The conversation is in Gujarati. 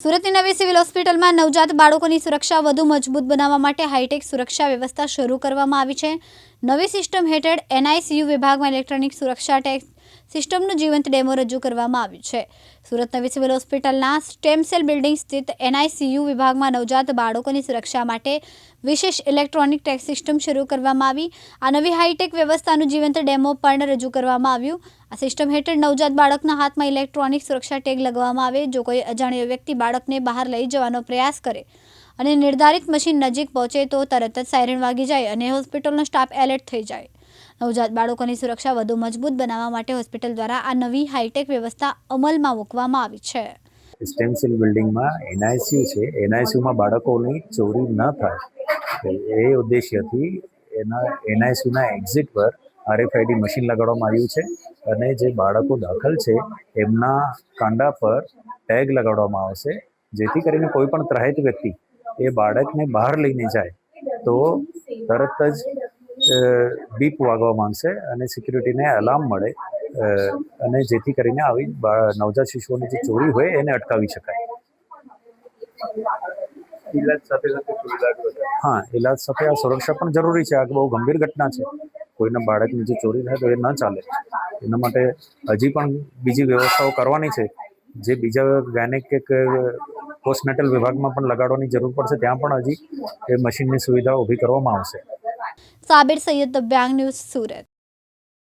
સુરતની નવી સિવિલ હોસ્પિટલમાં નવજાત બાળકોની સુરક્ષા વધુ મજબૂત બનાવવા માટે હાઈટેક સુરક્ષા વ્યવસ્થા શરૂ કરવામાં આવી છે। નવી સિસ્ટમ હેઠળ એનઆઈસીયુ વિભાગમાં ઇલેક્ટ્રોનિક સુરક્ષા સિસ્ટમનું જીવંત ડેમો રજૂ કરવામાં આવ્યું છે। સુરત નવી સિવિલ હોસ્પિટલના સ્ટેમ સેલ બિલ્ડિંગ સ્થિત એનઆઈસીયુ વિભાગમાં નવજાત બાળકોની સુરક્ષા માટે વિશેષ ઇલેક્ટ્રોનિક ટેગ સિસ્ટમ શરૂ કરવામાં આવી। આ નવી હાઈટેક વ્યવસ્થાનું જીવંત ડેમો પણ રજૂ કરવામાં આવ્યું। આ સિસ્ટમ હેઠળ નવજાત બાળકના હાથમાં ઇલેક્ટ્રોનિક સુરક્ષા ટેગ લગાવવામાં આવે। જો કોઈ અજાણ્યો વ્યક્તિ બાળકને બહાર લઈ જવાનો પ્રયાસ કરે અને નિર્ધારિત મશીન નજીક પહોંચે તો તરત જ સાયરન વાગી જાય અને હોસ્પિટલનો સ્ટાફ એલર્ટ થઈ જાય। નવજાત બાળકોની સુરક્ષા વધુ મજબૂત બનાવવા માટે હોસ્પિટલ દ્વારા આ નવી હાઈટેક વ્યવસ્થા અમલમાં મૂકવામાં આવી છે। સ્ટેમ સેલ બિલ્ડિંગમાં એનઆઈસીયુ છે। એનઆઈસીયુમાં બાળકોની ચોરી ન થાય એ ઉદ્દેશ્યથી એનઆઈસીયુના એક્ઝિટ પર આરએફઆઈડી મશીન લગાડવામાં આવ્યું છે અને જે બાળકો દાખલ છે એમના કાંડા પર ટેગ લગાડવામાં આવશે, જેથી કરીને કોઈ પણ ત્રાહિત વ્યક્તિ એ બાળકને બહાર લઈને જાય તો તરત જ બીપ વાગવા માંડશે અને સિક્યુરિટીને અલાર્મ મળે અને જેથી કરીને આવી નવજાત શિશુઓની જે ચોરી હોય એને અટકાવી શકાય। હા, ઇલાજ સાથે આ સુરક્ષા પણ જરૂરી છે। આ બહુ ગંભીર ઘટના છે। કોઈના બાળકની જે ચોરી થાય તો એ ન ચાલે। એના માટે હજી પણ બીજી વ્યવસ્થાઓ કરવાની છે, જે બીજા ગાયનેક કે પોસ્ટનેટલ વિભાગમાં પણ લગાડવાની જરૂર પડશે। ત્યાં પણ હજી એ મશીનની સુવિધા ઊભી કરવામાં આવશે। સાબિર સૈયદ, દિવ્યાંગ ન્યૂઝ, સુરત।